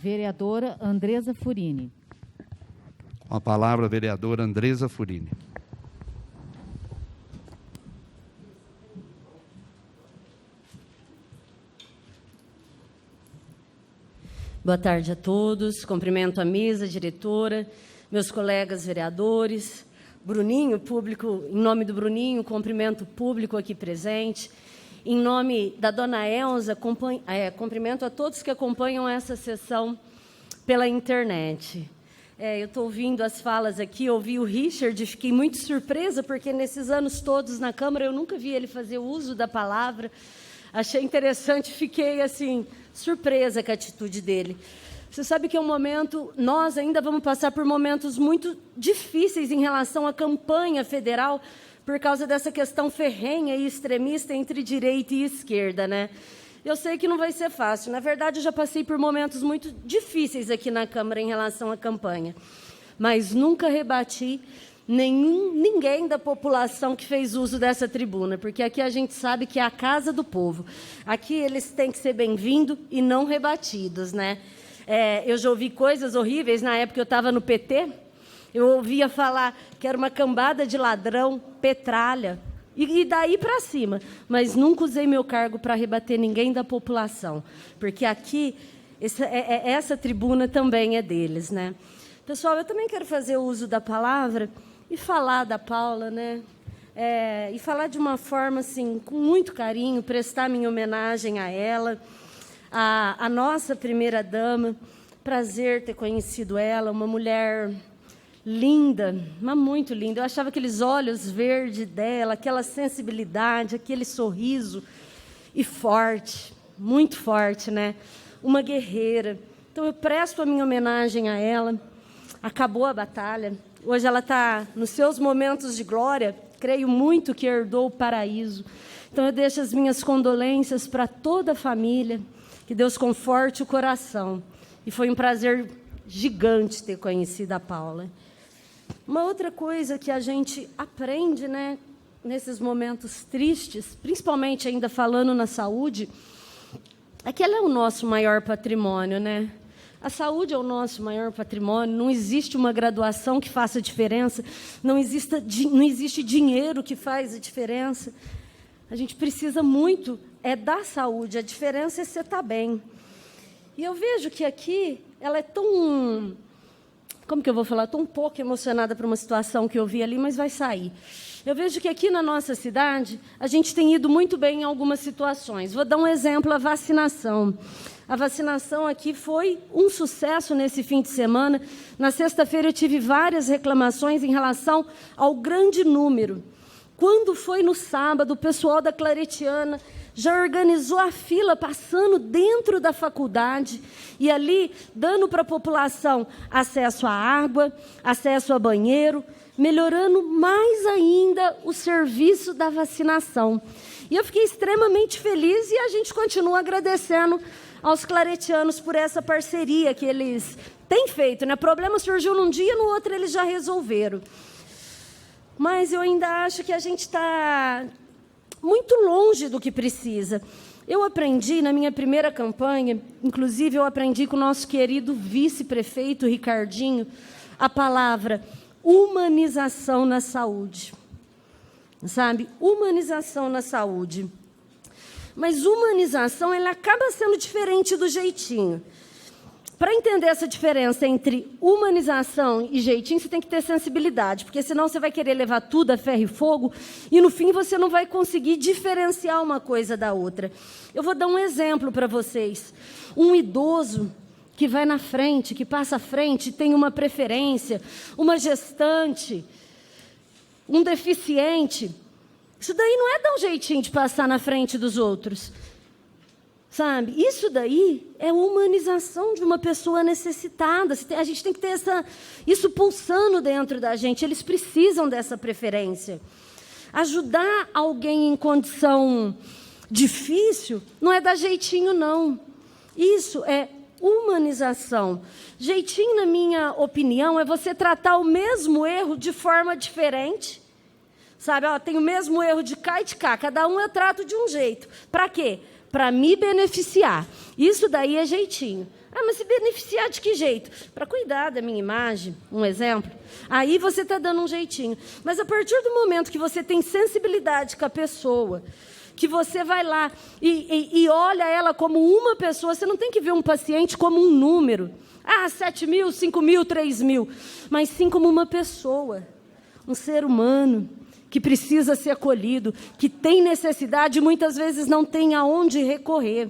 Vereadora Andresa Furini. Com a palavra, a vereadora Andresa Furini. Boa tarde a todos. Cumprimento a mesa, a diretora, meus colegas vereadores, Bruninho, público, em nome do Bruninho, cumprimento o público aqui presente. Em nome da dona Elza, cumprimento a todos que acompanham essa sessão pela internet. Eu estou ouvindo as falas aqui, ouvi o Richard e fiquei muito surpresa, porque nesses anos todos na Câmara eu nunca vi ele fazer uso da palavra. Achei interessante, fiquei assim, surpresa com a atitude dele. Você sabe que é um momento, nós ainda vamos passar por momentos muito difíceis em relação à campanha federal, por causa dessa questão ferrenha e extremista entre direita e esquerda, né? Eu sei que não vai ser fácil. Na verdade, eu já passei por momentos muito difíceis aqui na Câmara em relação à campanha, mas nunca rebati ninguém da população que fez uso dessa tribuna, porque aqui a gente sabe que é a casa do povo. Aqui eles têm que ser bem-vindos e não rebatidos, né? Eu já ouvi coisas horríveis na época que eu estava no PT. Eu ouvia falar que era uma cambada de ladrão, petralha, e daí para cima. Mas nunca usei meu cargo para rebater ninguém da população, porque aqui essa tribuna também é deles, né? Pessoal, eu também quero fazer uso da palavra e falar da Paula, né? E falar de uma forma assim, com muito carinho, prestar minha homenagem a ela, a nossa primeira-dama. Prazer ter conhecido ela, uma mulher linda, mas muito linda. Eu achava aqueles olhos verdes dela, aquela sensibilidade, aquele sorriso, e forte, muito forte, né? Uma guerreira. Então, eu presto a minha homenagem a ela. Acabou a batalha. Hoje ela está nos seus momentos de glória. Creio muito que herdou o paraíso. Então, eu deixo as minhas condolências para toda a família. Que Deus conforte o coração. E foi um prazer gigante ter conhecido a Paula. Uma outra coisa que a gente aprende, né, nesses momentos tristes, principalmente ainda falando na saúde, é que ela é o nosso maior patrimônio, né? A saúde é o nosso maior patrimônio, não existe uma graduação que faça diferença, não existe dinheiro que faz a diferença. A gente precisa muito da saúde, a diferença é você estar bem. E eu vejo que aqui ela é tão... Como que eu vou falar? Estou um pouco emocionada por uma situação que eu vi ali, mas vai sair. Eu vejo que aqui na nossa cidade, a gente tem ido muito bem em algumas situações. Vou dar um exemplo, a vacinação. A vacinação aqui foi um sucesso nesse fim de semana. Na sexta-feira eu tive várias reclamações em relação ao grande número. Quando foi no sábado, o pessoal da Claretiana já organizou a fila, passando dentro da faculdade e ali dando para a população acesso à água, acesso a banheiro, melhorando mais ainda o serviço da vacinação. E eu fiquei extremamente feliz e a gente continua agradecendo aos claretianos por essa parceria que eles têm feito, né? O problema surgiu num dia, no outro eles já resolveram. Mas eu ainda acho que a gente está muito longe do que precisa. Eu aprendi na minha primeira campanha, inclusive eu aprendi com o nosso querido vice-prefeito Ricardinho, a palavra humanização na saúde. Sabe? Humanização na saúde. Mas humanização, ela acaba sendo diferente do jeitinho. Para entender essa diferença entre humanização e jeitinho, você tem que ter sensibilidade, porque senão você vai querer levar tudo a ferro e fogo e, no fim, você não vai conseguir diferenciar uma coisa da outra. Eu vou dar um exemplo para vocês. Um idoso que vai na frente, que passa à frente, tem uma preferência, uma gestante, um deficiente. Isso daí não é dar um jeitinho de passar na frente dos outros. Sabe? Isso daí é humanização de uma pessoa necessitada. A gente tem que ter isso pulsando dentro da gente. Eles precisam dessa preferência. Ajudar alguém em condição difícil não é dar jeitinho, não. Isso é humanização. Jeitinho, na minha opinião, é você tratar o mesmo erro de forma diferente. Sabe? Tem o mesmo erro de cá e de cá. Cada um eu trato de um jeito. Para quê? para me beneficiar. Isso daí é jeitinho. Ah, mas se beneficiar de que jeito? Para cuidar da minha imagem, um exemplo. Aí você está dando um jeitinho. Mas a partir do momento que você tem sensibilidade com a pessoa, que você vai lá e olha ela como uma pessoa, você não tem que ver um paciente como um número. Ah, 7 mil, 5 mil, 3 mil. Mas sim como uma pessoa, um ser humano, que precisa ser acolhido, que tem necessidade e muitas vezes não tem aonde recorrer.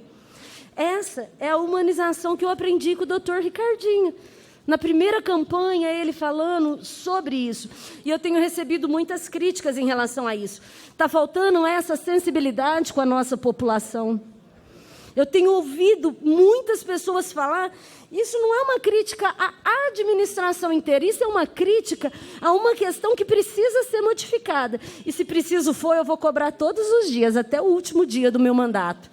Essa é a humanização que eu aprendi com o Dr. Ricardinho. Na primeira campanha, ele falando sobre isso. E eu tenho recebido muitas críticas em relação a isso. Está faltando essa sensibilidade com a nossa população. Eu tenho ouvido muitas pessoas falar, isso não é uma crítica à administração inteira, isso é uma crítica a uma questão que precisa ser modificada. E se preciso for, eu vou cobrar todos os dias, até o último dia do meu mandato.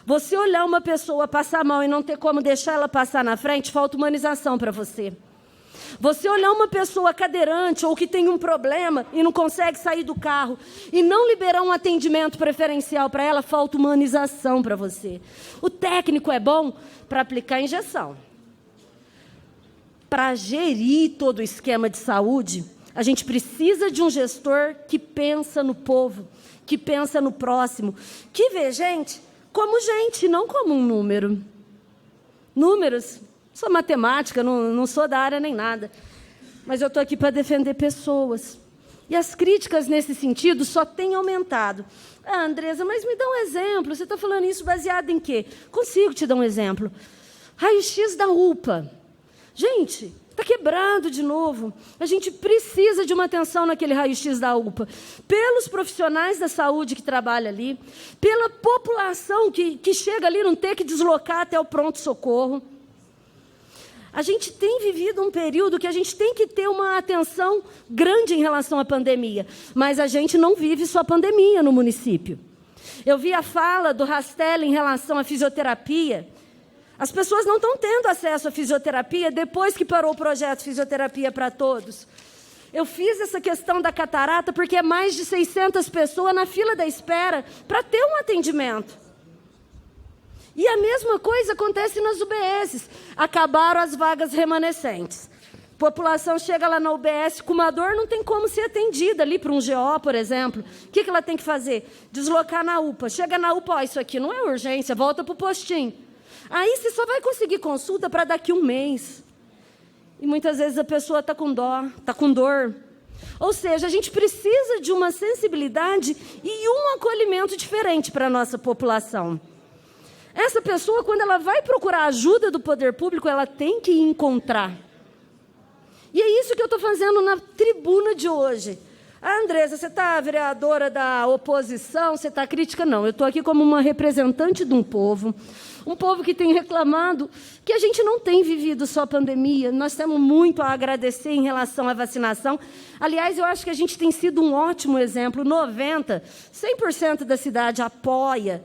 Você olhar uma pessoa passar mal e não ter como deixar ela passar na frente, falta humanização para você. Você olhar uma pessoa cadeirante ou que tem um problema e não consegue sair do carro e não liberar um atendimento preferencial para ela, falta humanização para você. O técnico é bom para aplicar injeção. Para gerir todo o esquema de saúde, a gente precisa de um gestor que pensa no povo, que pensa no próximo, que vê gente como gente, não como um número. Números, sou matemática, não sou da área nem nada. Mas eu estou aqui para defender pessoas. E as críticas nesse sentido só têm aumentado. Ah, Andresa, mas me dá um exemplo. Você está falando isso baseado em quê? Consigo te dar um exemplo. Raio-X da UPA. Gente, está quebrado de novo. A gente precisa de uma atenção naquele raio-x da UPA. Pelos profissionais da saúde que trabalham ali, pela população que chega ali, não ter que deslocar até o pronto-socorro. A gente tem vivido um período que a gente tem que ter uma atenção grande em relação à pandemia. Mas a gente não vive só a pandemia no município. Eu vi a fala do Rastelli em relação à fisioterapia. As pessoas não estão tendo acesso à fisioterapia depois que parou o projeto Fisioterapia para Todos. Eu fiz essa questão da catarata porque é mais de 600 pessoas na fila da espera para ter um atendimento. E a mesma coisa acontece nas UBSs. Acabaram as vagas remanescentes. A população chega lá na UBS com uma dor, não tem como ser atendida ali para um GO, por exemplo. O que ela tem que fazer? Deslocar na UPA. Chega na UPA, isso aqui não é urgência, volta para o postinho. Aí você só vai conseguir consulta para daqui a um mês. E muitas vezes a pessoa está com dó, está com dor. Ou seja, a gente precisa de uma sensibilidade e um acolhimento diferente para a nossa população. Essa pessoa, quando ela vai procurar ajuda do poder público, ela tem que encontrar. E é isso que eu estou fazendo na tribuna de hoje. Ah, Andresa, você está vereadora da oposição, você está crítica? Não, eu estou aqui como uma representante de um povo que tem reclamado que a gente não tem vivido só a pandemia, nós temos muito a agradecer em relação à vacinação. Aliás, eu acho que a gente tem sido um ótimo exemplo, 100% da cidade apoia.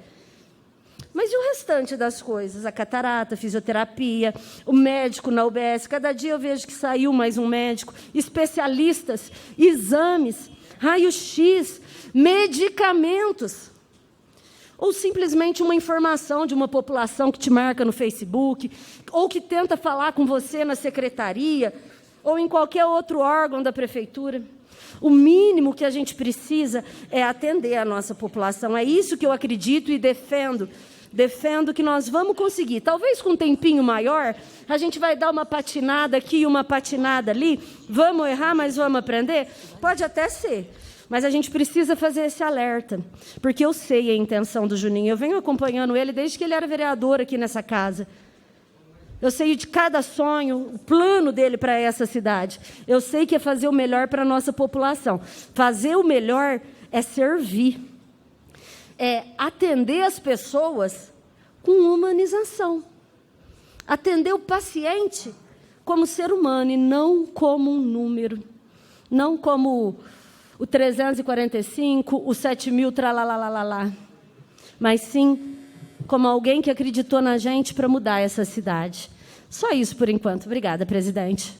Mas e o restante das coisas? A catarata, a fisioterapia, o médico na UBS. Cada dia eu vejo que saiu mais um médico. Especialistas, exames, raio-x, medicamentos. Ou simplesmente uma informação de uma população que te marca no Facebook, ou que tenta falar com você na secretaria, ou em qualquer outro órgão da prefeitura. O mínimo que a gente precisa é atender a nossa população. É isso que eu acredito e defendo. Defendo que nós vamos conseguir. Talvez com um tempinho maior, a gente vai dar uma patinada aqui e uma patinada ali. Vamos errar, mas vamos aprender? Pode até ser. Mas a gente precisa fazer esse alerta. Porque eu sei a intenção do Juninho. Eu venho acompanhando ele desde que ele era vereador aqui nessa casa. Eu sei de cada sonho, o plano dele para essa cidade. Eu sei que é fazer o melhor para a nossa população. Fazer o melhor é servir. É atender as pessoas com humanização. Atender o paciente como ser humano e não como um número. Não como o 345, o 7.000, tralalalala. Mas sim como alguém que acreditou na gente para mudar essa cidade. Só isso por enquanto. Obrigada, presidente.